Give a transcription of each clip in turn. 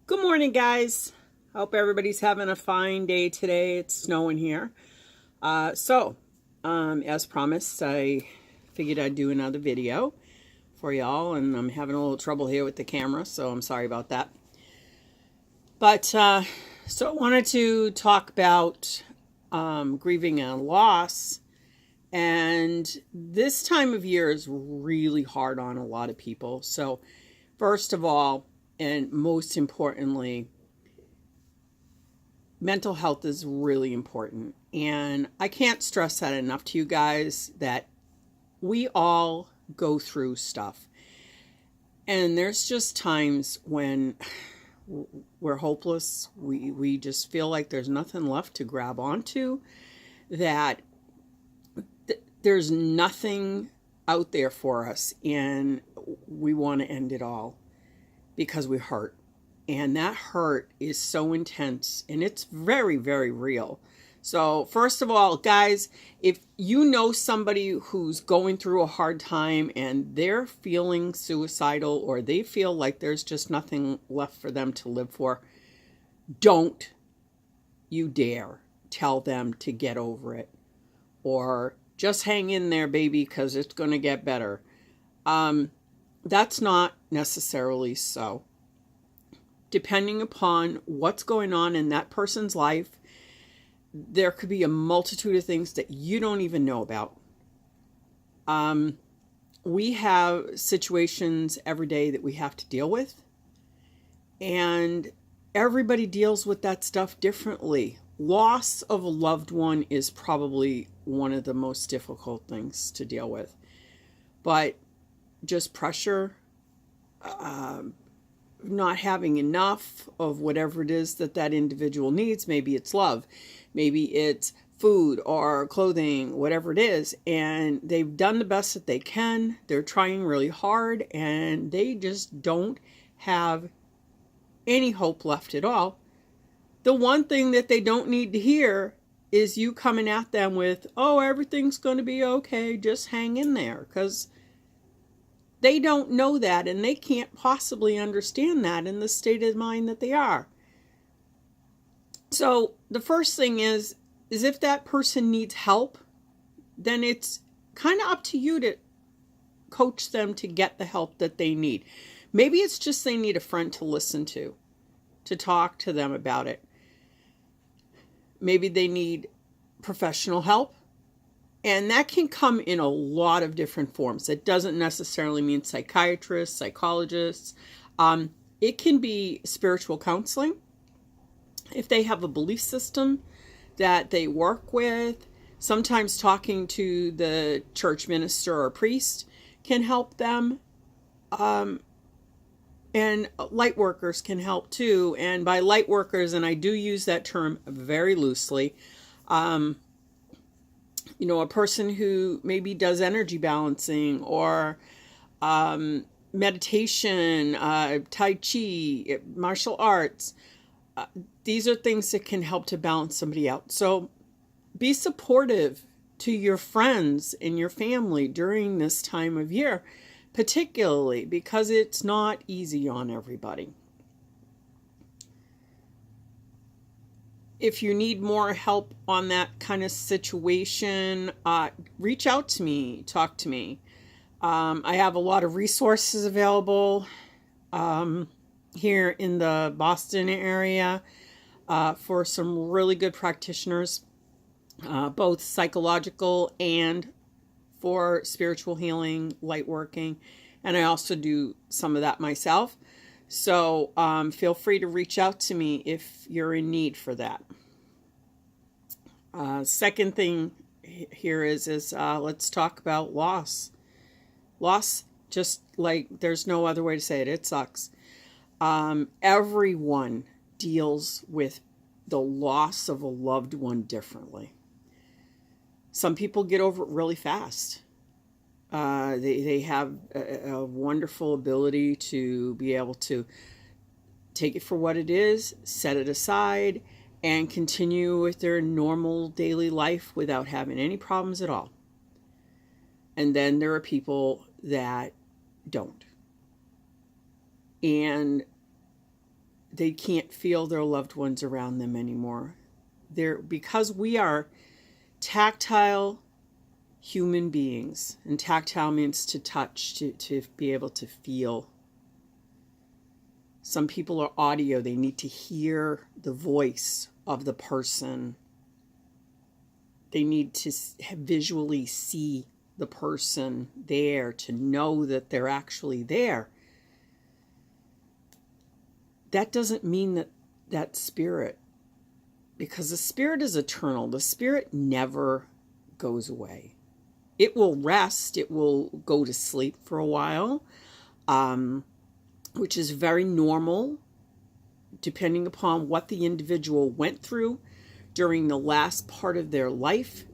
Good morning, guys. Hope everybody's having a fine day today. It's snowing here. As promised, I figured I'd do another video for y'all, and I'm having a little trouble here with the camera, so I'm sorry about that. I wanted to talk about grieving and loss. And this time of year is really hard on a lot of people. So, first of all, and most importantly, mental health is really important. And I can't stress that enough to you guys that we all go through stuff. And there's just times when we're hopeless. We just feel like there's nothing left to grab onto, that there's nothing out there for us, and we want to end it all because we hurt. And that hurt is so intense, and it's very, very real. So first of all, guys, if you know somebody who's going through a hard time and they're feeling suicidal, or they feel like there's just nothing left for them to live for, don't you dare tell them to get over it, or just hang in there, baby, because it's going to get better. That's not necessarily so. Depending upon what's going on in that person's life, there could be a multitude of things that you don't even know about. We have situations every day that we have to deal with, and everybody deals with that stuff differently. Loss of a loved one is probably one of the most difficult things to deal with. But just pressure, not having enough of whatever it is that individual needs. Maybe it's love, maybe it's food or clothing, whatever it is. And they've done the best that they can. They're trying really hard, and they just don't have any hope left at all. The one thing that they don't need to hear is you coming at them with, oh, everything's going to be okay, just hang in there, because they don't know that, and they can't possibly understand that in the state of mind that they are. So the first thing is if that person needs help, then it's kind of up to you to coach them to get the help that they need. Maybe it's just they need a friend to listen to talk to them about it. Maybe they need professional help. And that can come in a lot of different forms. It doesn't necessarily mean psychiatrists, psychologists. It can be spiritual counseling. If they have a belief system that they work with, sometimes talking to the church minister or priest can help them. And light workers can help too. And by light workers, and I do use that term very loosely, a person who maybe does energy balancing or meditation, Tai Chi, martial arts. These are things that can help to balance somebody out. So be supportive to your friends and your family during this time of year, particularly because it's not easy on everybody. If you need more help on that kind of situation, reach out to me, talk to me. I have a lot of resources available here in the Boston area for some really good practitioners, both psychological and for spiritual healing, light working. And I also do some of that myself. So feel free to reach out to me if you're in need for that. Second thing here is let's talk about loss. Loss, just like there's no other way to say it. It sucks. Everyone deals with the loss of a loved one differently. Some people get over it really fast. They have a wonderful ability to be able to take it for what it is, set it aside, and continue with their normal daily life without having any problems at all. And then there are people that don't. And they can't feel their loved ones around them anymore. Because we are tactile human beings, and tactile means to touch, to be able to feel. Some people are audio. They need to hear the voice of the person. They need to visually see the person there to know that they're actually there. That doesn't mean that spirit, because the spirit is eternal. The spirit never goes away. It will rest. It will go to sleep for a while, which is very normal, depending upon what the individual went through during the last part of their life.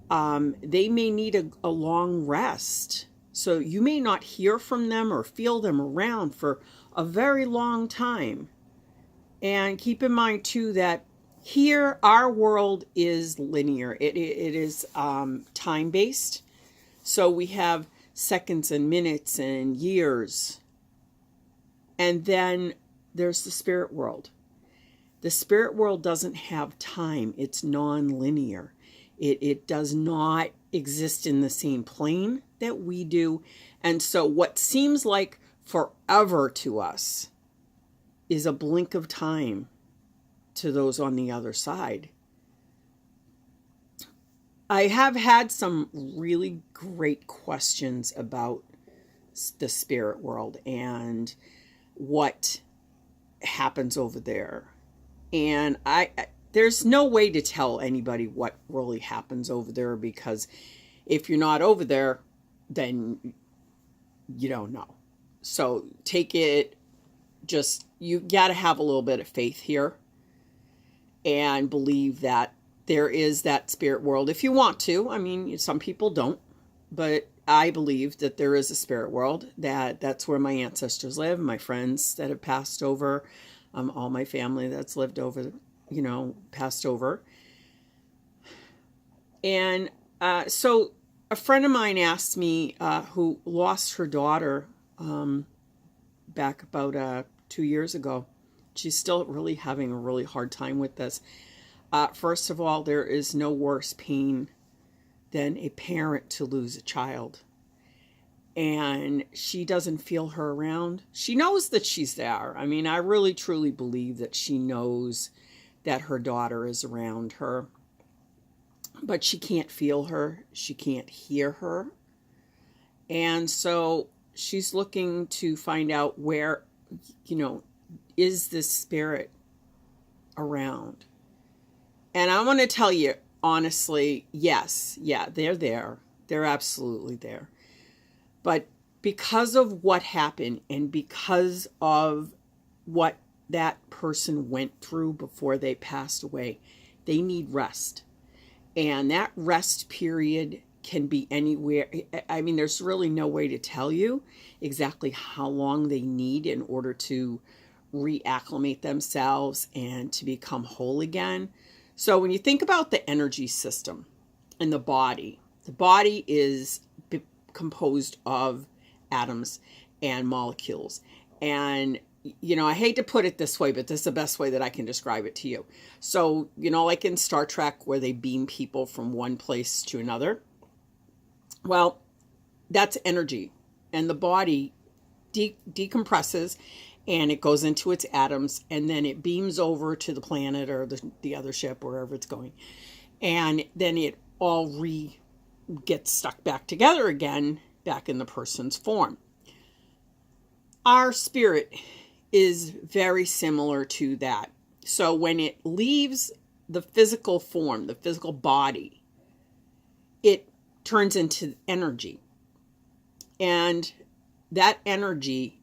They may need a long rest. So you may not hear from them or feel them around for a very long time. And keep in mind, too, that here our world is linear. It is time-based. So we have seconds and minutes and years. And then there's the spirit world. The spirit world doesn't have time. It's non-linear. It does not exist in the same plane that we do. And so what seems like forever to us is a blink of time to those on the other side. I have had some really great questions about the spirit world and what happens over there. And there's no way to tell anybody what really happens over there, because if you're not over there, then you don't know. So take it, you got to have a little bit of faith here and believe that there is that spirit world if you want to. I mean, some people don't, but I believe that there is a spirit world, that's where my ancestors live, my friends that have passed over, all my family that's lived over, passed over. And so a friend of mine asked me, who lost her daughter back about 2 years ago. She's still really having a really hard time with this. First of all, there is no worse pain than a parent to lose a child. And she doesn't feel her around. She knows that she's there. I mean, I really truly believe that she knows that her daughter is around her. But she can't feel her. She can't hear her. And so she's looking to find out where, is this spirit around? And I want to tell you, honestly, yes, they're there. They're absolutely there. But because of what happened and because of what that person went through before they passed away, they need rest. And that rest period can be anywhere. I mean, there's really no way to tell you exactly how long they need in order to reacclimate themselves and to become whole again. So when you think about the energy system and the body is composed of atoms and molecules. And, I hate to put it this way, but this is the best way that I can describe it to you. So, like in Star Trek where they beam people from one place to another. Well, that's energy. And the body decompresses and it goes into its atoms, and then it beams over to the planet or the other ship, wherever it's going. And then it all gets stuck back together again, back in the person's form. Our spirit is very similar to that. So when it leaves the physical form, the physical body, it turns into energy. And that energy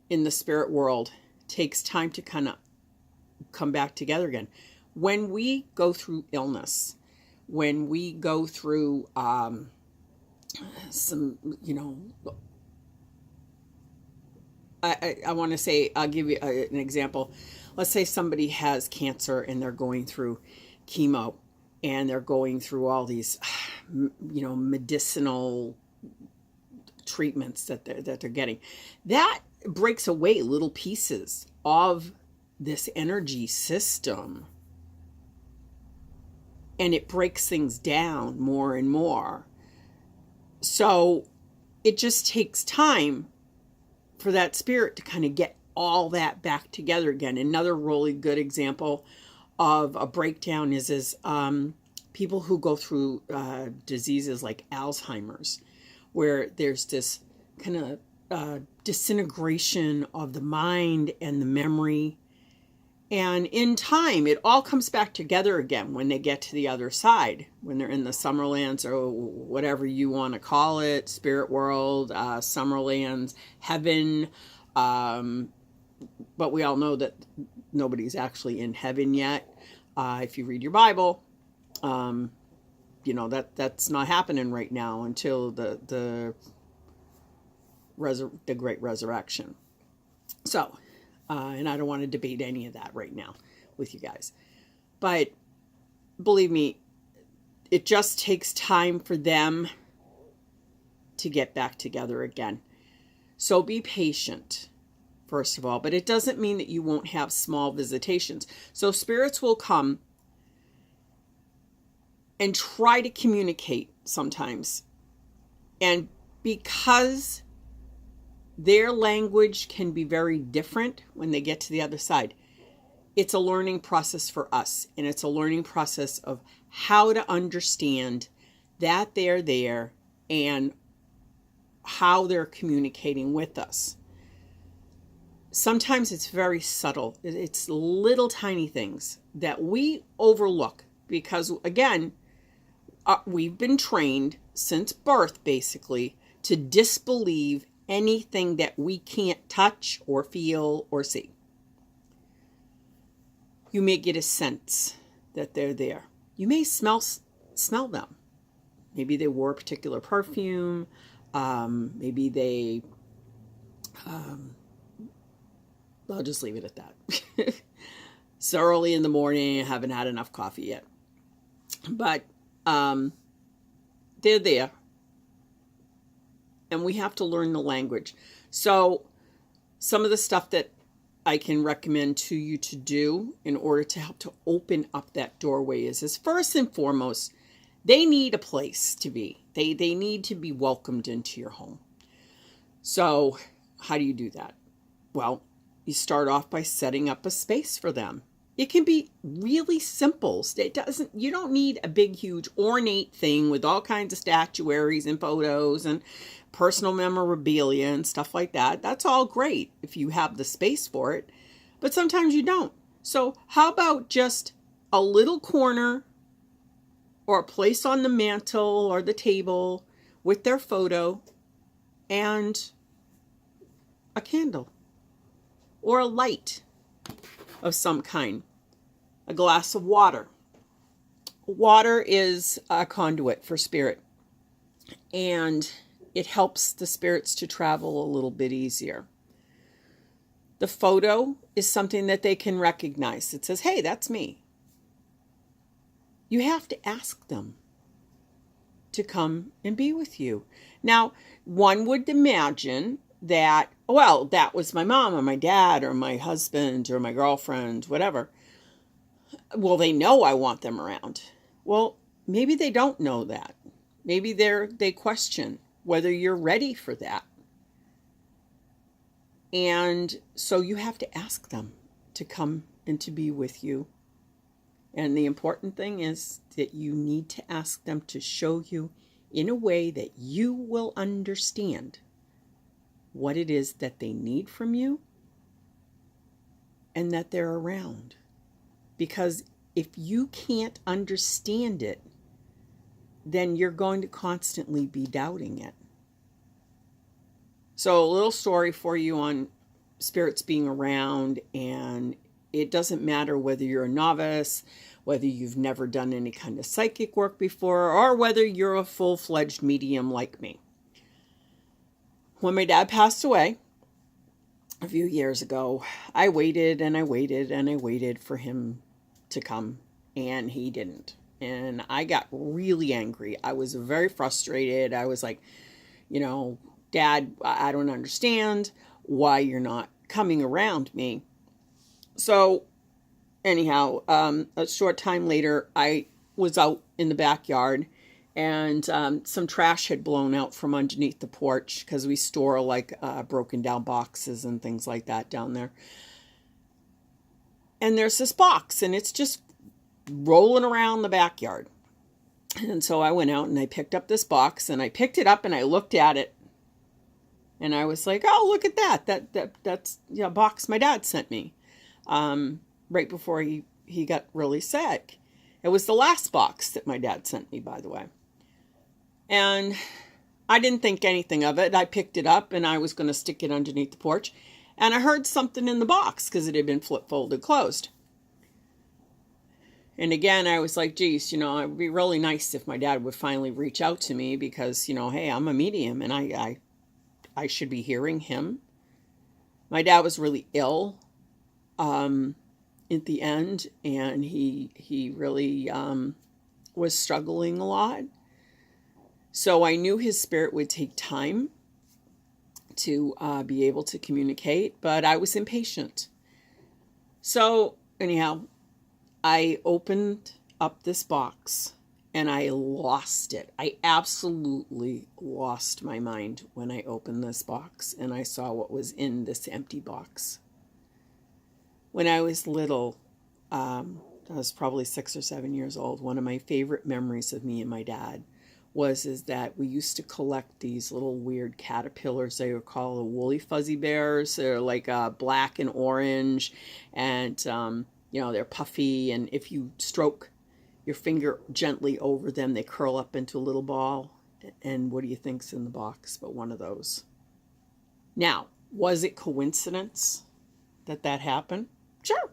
in the spirit world takes time to kind of come back together again. When we go through illness, when we go through some, I want to say, I'll give you an example. Let's say somebody has cancer and they're going through chemo and they're going through all these, medicinal treatments that they're getting. That breaks away little pieces of this energy system, and it breaks things down more and more. So it just takes time for that spirit to kind of get all that back together again. Another really good example of a breakdown is people who go through diseases like Alzheimer's, where there's this kind of disintegration of the mind and the memory. And in time, it all comes back together again when they get to the other side, when they're in the Summerlands, or whatever you want to call it, spirit world, Summerlands, heaven. But we all know that nobody's actually in heaven yet. If you read your Bible, you know, that's not happening right now until the great resurrection. So, and I don't want to debate any of that right now with you guys. But believe me, it just takes time for them to get back together again. So be patient, first of all. But it doesn't mean that you won't have small visitations. So spirits will come and try to communicate sometimes. And because their language can be very different when they get to the other side, it's a learning process for us. And it's a learning process of how to understand that they're there and how they're communicating with us. Sometimes it's very subtle. It's little tiny things that we overlook because, again, we've been trained since birth, basically, to disbelieve anything that we can't touch or feel or see. You may get a sense that they're there. You may smell them. Maybe they wore a particular perfume. Maybe they... I'll just leave it at that. It's early in the morning. I haven't had enough coffee yet. But they're there. And we have to learn the language. So some of the stuff that I can recommend to you to do in order to help to open up that doorway is first and foremost, they need a place to be. They need to be welcomed into your home. So how do you do that? Well, you start off by setting up a space for them. It can be really simple. You don't need a big, huge, ornate thing with all kinds of statuaries and photos and personal memorabilia and stuff like that. That's all great if you have the space for it, but sometimes you don't. So how about just a little corner or a place on the mantle or the table with their photo and a candle or a light of some kind, a glass of water. Water is a conduit for spirit, and it helps the spirits to travel a little bit easier. The photo is something that they can recognize. It says, hey, that's me. You have to ask them to come and be with you. Now, one would imagine that, well, that was my mom or my dad or my husband or my girlfriend, whatever. Well, they know I want them around. Well, maybe they don't know that. Maybe they question whether you're ready for that. And so you have to ask them to come and to be with you. And the important thing is that you need to ask them to show you in a way that you will understand what it is that they need from you and that they're around. Because if you can't understand it, then you're going to constantly be doubting it. So a little story for you on spirits being around, and it doesn't matter whether you're a novice, whether you've never done any kind of psychic work before, or whether you're a full-fledged medium like me. When my dad passed away a few years ago, I waited and I waited and I waited for him to come, and he didn't. And I got really angry. I was very frustrated. I was like, Dad, I don't understand. why you're not coming around me. So anyhow, a short time later, I was out in the backyard, and some trash had blown out from underneath the porch because we store like broken down boxes and things like that down there. And there's this box, and it's just rolling around the backyard. And so I went out and I picked up this box, and I picked it up and I looked at it, and I was like, "Oh, look at that! That's a box my dad sent me right before he got really sick." It was the last box that my dad sent me, by the way. And I didn't think anything of it. I picked it up and I was going to stick it underneath the porch, and I heard something in the box because it had been flip folded closed. And again, I was like, geez, it would be really nice if my dad would finally reach out to me because, hey, I'm a medium and I should be hearing him. My dad was really ill at the end, and he really was struggling a lot. So I knew his spirit would take time to be able to communicate, but I was impatient. So anyhow, I opened up this box and I lost it. I absolutely lost my mind when I opened this box and I saw what was in this empty box. When I was little, I was probably 6 or 7 years old. One of my favorite memories of me and my dad is that we used to collect these little weird caterpillars. They were called the woolly fuzzy bears. They're like black and orange, and they're puffy. And if you stroke your finger gently over them, they curl up into a little ball. And what do you think's in the box but one of those? Now, was it coincidence that happened? Sure,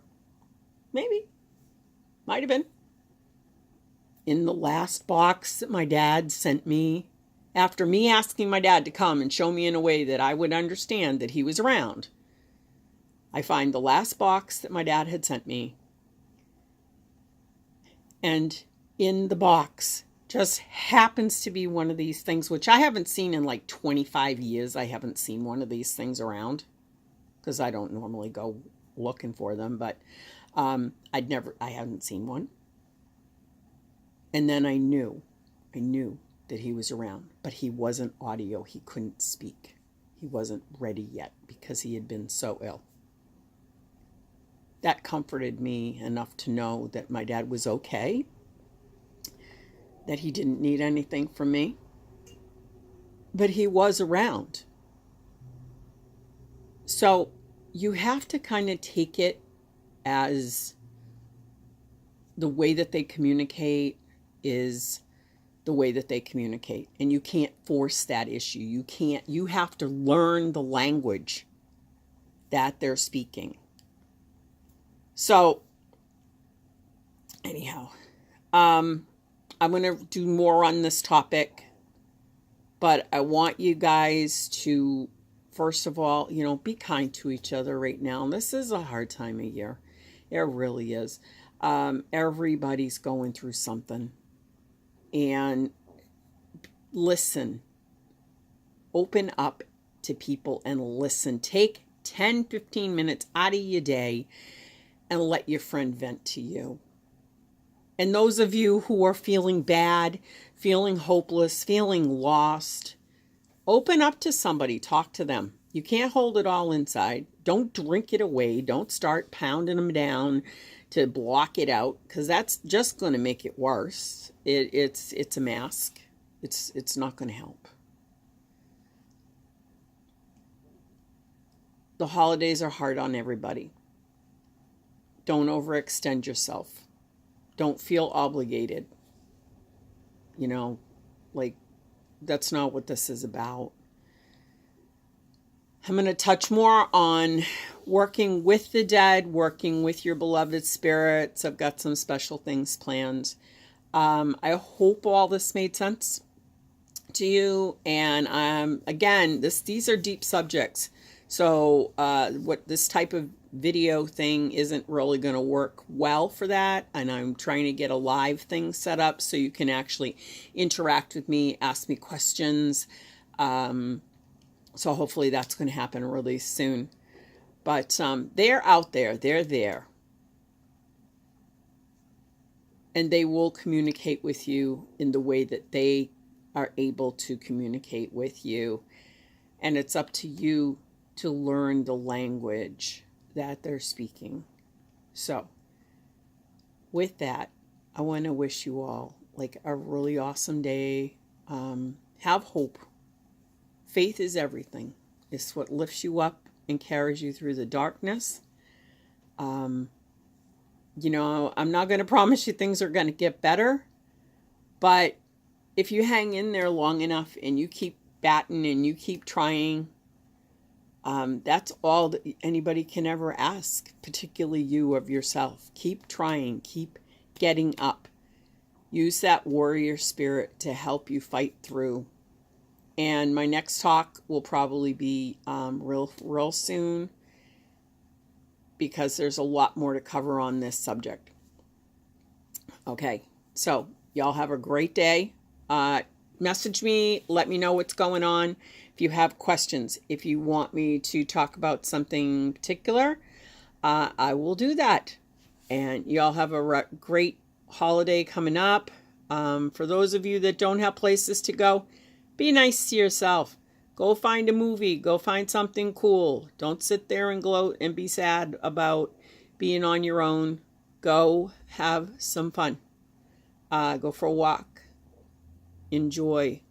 maybe, might have been. In the last box that my dad sent me, after me asking my dad to come and show me in a way that I would understand that he was around, I find the last box that my dad had sent me. And in the box just happens to be one of these things, which I haven't seen in like 25 years. I haven't seen one of these things around because I don't normally go looking for them, but I hadn't seen one. And then I knew that he was around, but he wasn't audio. He couldn't speak. He wasn't ready yet because he had been so ill. That comforted me enough to know that my dad was okay, that he didn't need anything from me, but he was around. So you have to kind of take it as the way that they communicate is the way that they communicate, and you can't force that issue. You have to learn the language that they're speaking. So anyhow, I'm going to do more on this topic, but I want you guys to, first of all, be kind to each other right now. This is a hard time of year. It really is. Everybody's going through something. And listen. Open up to people and listen. Take 10, 15 minutes out of your day and let your friend vent to you. And those of you who are feeling bad, feeling hopeless, feeling lost, open up to somebody. Talk to them. You can't hold it all inside. Don't drink it away. Don't start pounding them down to block it out, because that's just going to make it worse. It's a mask. It's not going to help. The holidays are hard on everybody. Don't overextend yourself. Don't feel obligated. That's not what this is about. I'm going to touch more on working with the dead, working with your beloved spirits. I've got some special things planned. I hope all this made sense to you. And again, these are deep subjects. So what this type of video thing isn't really going to work well for that. And I'm trying to get a live thing set up so you can actually interact with me, ask me questions. So hopefully that's going to happen really soon. But they're out there. They're there. And they will communicate with you in the way that they are able to communicate with you. And it's up to you to learn the language that they're speaking. So, with that, I want to wish you all like a really awesome day. Have hope. Faith is everything. It's what lifts you up and carries you through the darkness. You know, I'm not going to promise you things are going to get better, but if you hang in there long enough and you keep batting and you keep trying, that's all that anybody can ever ask, particularly you of yourself. Keep trying, keep getting up. Use that warrior spirit to help you fight through. And my next talk will probably be real soon, because there's a lot more to cover on this subject. Okay, so y'all have a great day. Message me, let me know what's going on. If you have questions, if you want me to talk about something particular, I will do that. And y'all have a great holiday coming up. For those of you that don't have places to go, be nice to yourself. Go find a movie. Go find something cool. Don't sit there and gloat and be sad about being on your own. Go have some fun. Go for a walk. Enjoy.